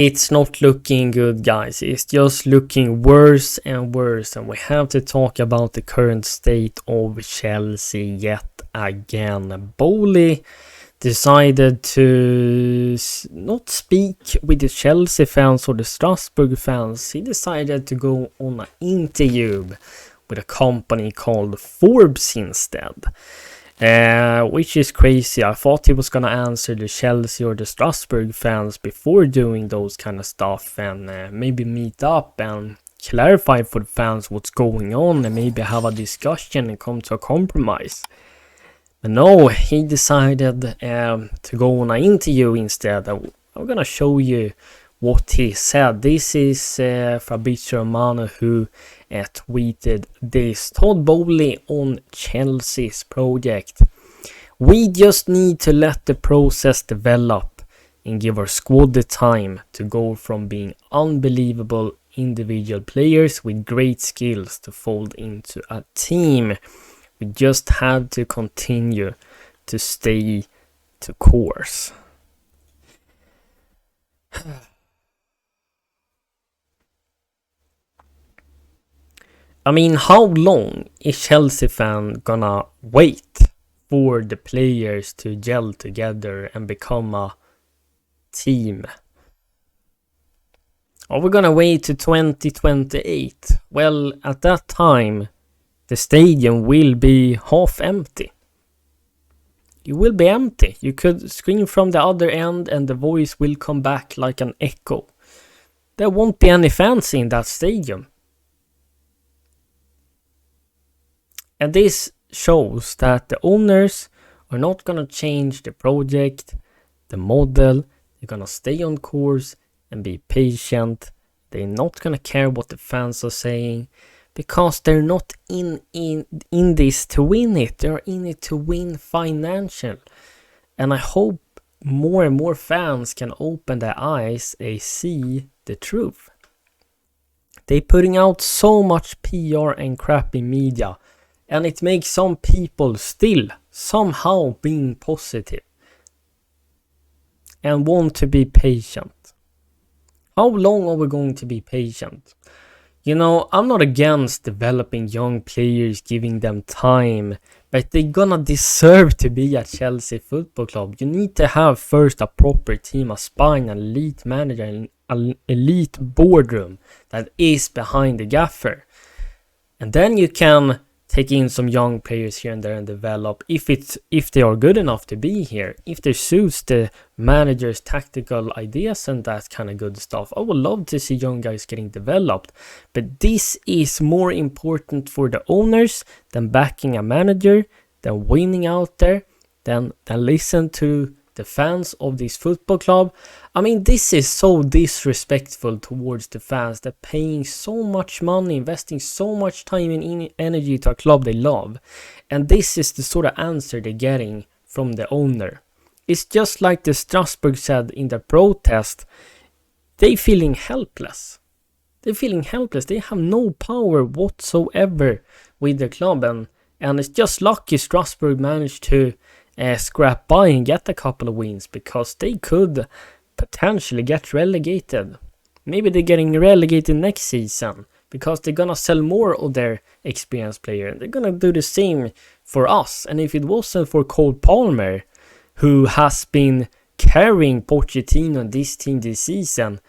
It's not looking good, guys. It's just looking worse and worse. And we have to talk about the current state of Chelsea yet again. Boehly decided to not speak with the Chelsea fans or the Strasbourg fans. He decided to go on an interview with a company called Forbes instead. Which is crazy. I thought he was gonna answer the Chelsea or the Strasbourg fans before doing those kind of stuff and maybe meet up and clarify for the fans what's going on and maybe have a discussion and come to a compromise. But no, he decided to go on an interview instead. I'm gonna show you what he said. This is Fabrizio Romano who tweeted this. Todd Boehly on Chelsea's project. We just need to let the process develop and give our squad the time to go from being unbelievable individual players with great skills to fold into a team. We just have to continue to stay to course. I mean, how long is Chelsea fan gonna wait for the players to gel together and become a team? Are we gonna wait to 2028? Well, at that time, the stadium will be half empty. It will be empty. You could scream from the other end and the voice will come back like an echo. There won't be any fans in that stadium. And this shows that the owners are not gonna change the project, the model. They're gonna stay on course and be patient. They're not gonna care what the fans are saying because they're not in this to win it. They're in it to win financial. And I hope more and more fans can open their eyes and see the truth. They're putting out so much PR and crappy media. And it makes some people still somehow being positive and want to be patient. How long are we going to be patient? You know, I'm not against developing young players, giving them time, but they're gonna deserve to be at Chelsea Football Club. You need to have first a proper team, a spine, an elite manager, and an elite boardroom that is behind the gaffer. And then you can take in some young players here and there and develop if they are good enough to be here, if they suits the manager's tactical ideas and that kind of good stuff. I would love to see young guys getting developed, but this is more important for the owners than backing a manager, than winning out there, than listen to the fans of this football club. I mean, this is so disrespectful towards the fans. They're paying so much money, investing so much time and energy to a club they love. And this is the sort of answer they're getting from the owner. It's just like the Strasbourg said in the protest. They're feeling helpless. They're feeling helpless. They have no power whatsoever with the club. And it's just lucky Strasbourg managed to scrap by and get a couple of wins because they could potentially get relegated. Maybe they're getting relegated next season because they're gonna sell more of their experienced player. They're gonna do the same for us. And if it wasn't for Cole Palmer, who has been carrying Pochettino and this team this season,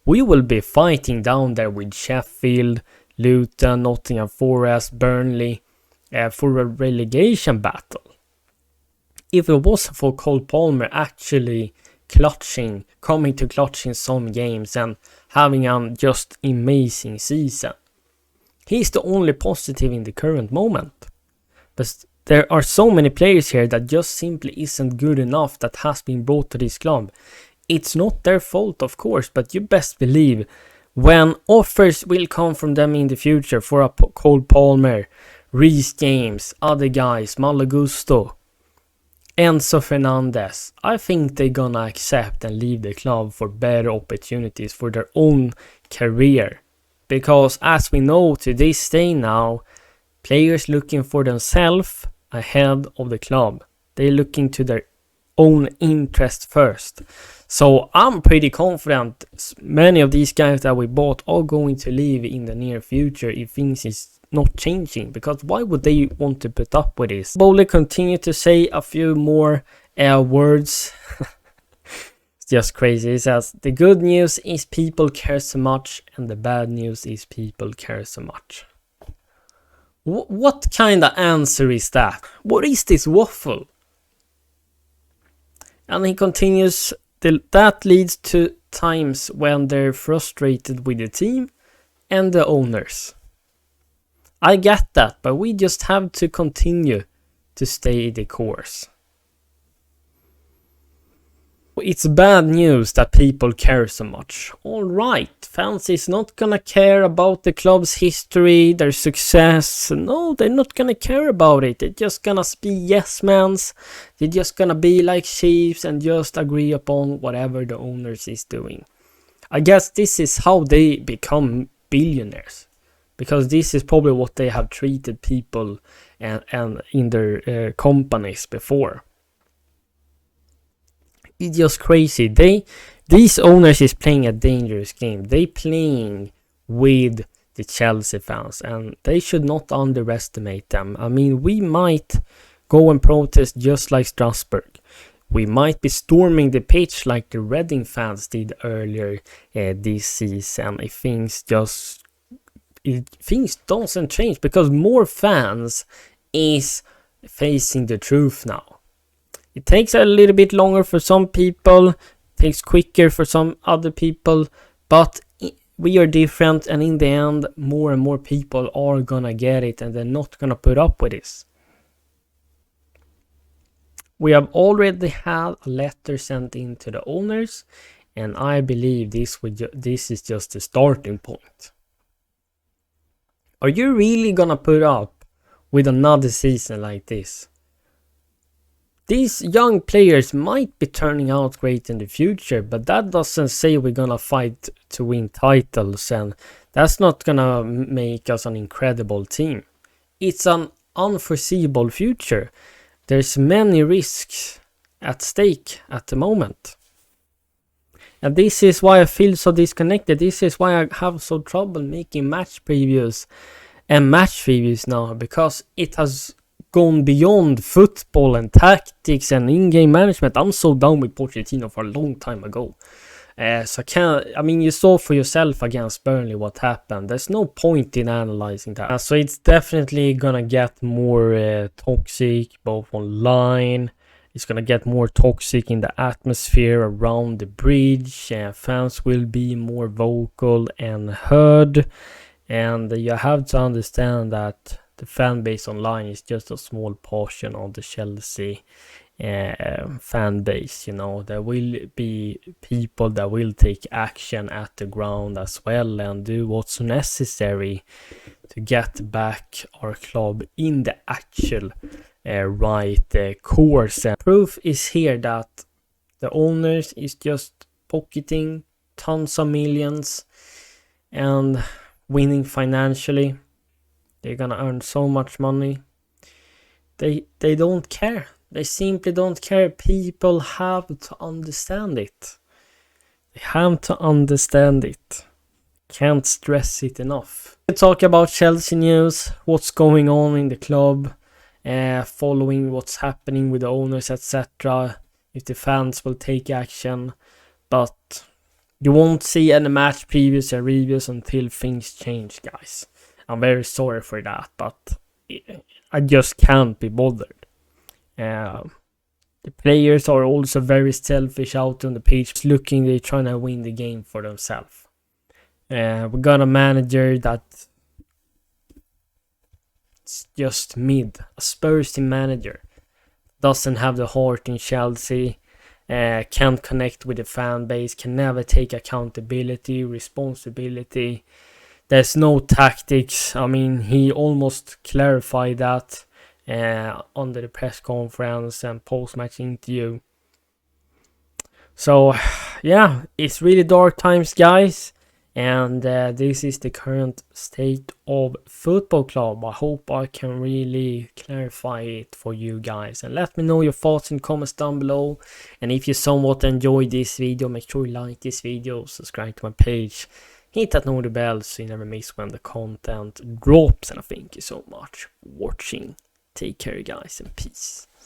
we will be fighting down there with Sheffield, Luton, Nottingham Forest, Burnley for a relegation battle. If it wasn't for Cole Palmer actually coming to clutch in some games and having a just amazing season. He's the only positive in the current moment. But there are so many players here that just simply isn't good enough that has been brought to this club. It's not their fault, of course, but you best believe when offers will come from them in the future for a Cole Palmer, Reece James, other guys, Malo Gusto, Enzo Fernandez, I think they're gonna accept and leave the club for better opportunities for their own career. Because as we know to this day now, players looking for themselves ahead of the club. They're looking to their own interest first. So I'm pretty confident many of these guys that we bought are going to leave in the near future if things is not changing, because why would they want to put up with this? Boehly continued to say a few more words. It's just crazy. He says, the good news is people care so much, and the bad news is people care so much. What kind of answer is that? What is this waffle? And he continues, that leads to times when they're frustrated with the team and the owners. I get that, but we just have to continue to stay the course. It's bad news that people care so much. Alright, fans is not gonna care about the club's history, their success. No, they're not gonna care about it. They're just gonna be yes-mans. They're just gonna be like chiefs and just agree upon whatever the owners is doing. I guess this is how they become billionaires. Because this is probably what they have treated people and in their companies before. It's just crazy. These owners is playing a dangerous game. They playing with the Chelsea fans, and they should not underestimate them. I mean, we might go and protest just like Strasbourg. We might be storming the pitch like the Reading fans did earlier this season if things doesn't change, because more fans is facing the truth now. It takes a little bit longer for some people, takes quicker for some other people, but we are different, and in the end, more and more people are gonna get it, and they're not gonna put up with this. We have already had a letter sent in to the owners, and I believe this is just the starting point. Are you really gonna put up with another season like this? These young players might be turning out great in the future, but that doesn't say we're gonna fight to win titles, and that's not gonna make us an incredible team. It's an unforeseeable future. There's many risks at stake at the moment. And this is why I feel so disconnected. This is why I have so trouble making match previews now, because it has gone beyond football and tactics and in-game management. I'm so done with Pochettino for a long time ago. You saw for yourself against Burnley what happened. There's no point in analyzing that. So it's definitely gonna get more toxic, both online. It's gonna get more toxic in the atmosphere around the bridge. Fans will be more vocal and heard. And you have to understand that the fan base online is just a small portion of the Chelsea fan base. There will be people that will take action at the ground as well and do what's necessary to get back our club in the actual right course. And proof is here that the owners is just pocketing tons of millions and winning financially. They're gonna earn so much money. They don't care. They simply don't care. People have to understand it. They have to understand it. Can't stress it enough. We talk about Chelsea news, what's going on in the club, following what's happening with the owners, etc. If the fans will take action. But you won't see any match previews and reviews until things change, guys. I'm very sorry for that, but I just can't be bothered. The players are also very selfish out on the pitch, they're trying to win the game for themselves. We got a manager that's just mid, a Spurs manager. Doesn't have the heart in Chelsea, can't connect with the fan base, can never take accountability, responsibility. There's no tactics. I mean, he almost clarified that under the press conference and post-match interview. So, yeah, it's really dark times, guys. And this is the current state of football club. I hope I can really clarify it for you guys. And let me know your thoughts and comments down below. And if you somewhat enjoyed this video, make sure you like this video, subscribe to my page, hit that notification bell so you never miss when the content drops. And I thank you so much for watching. Take care guys and peace.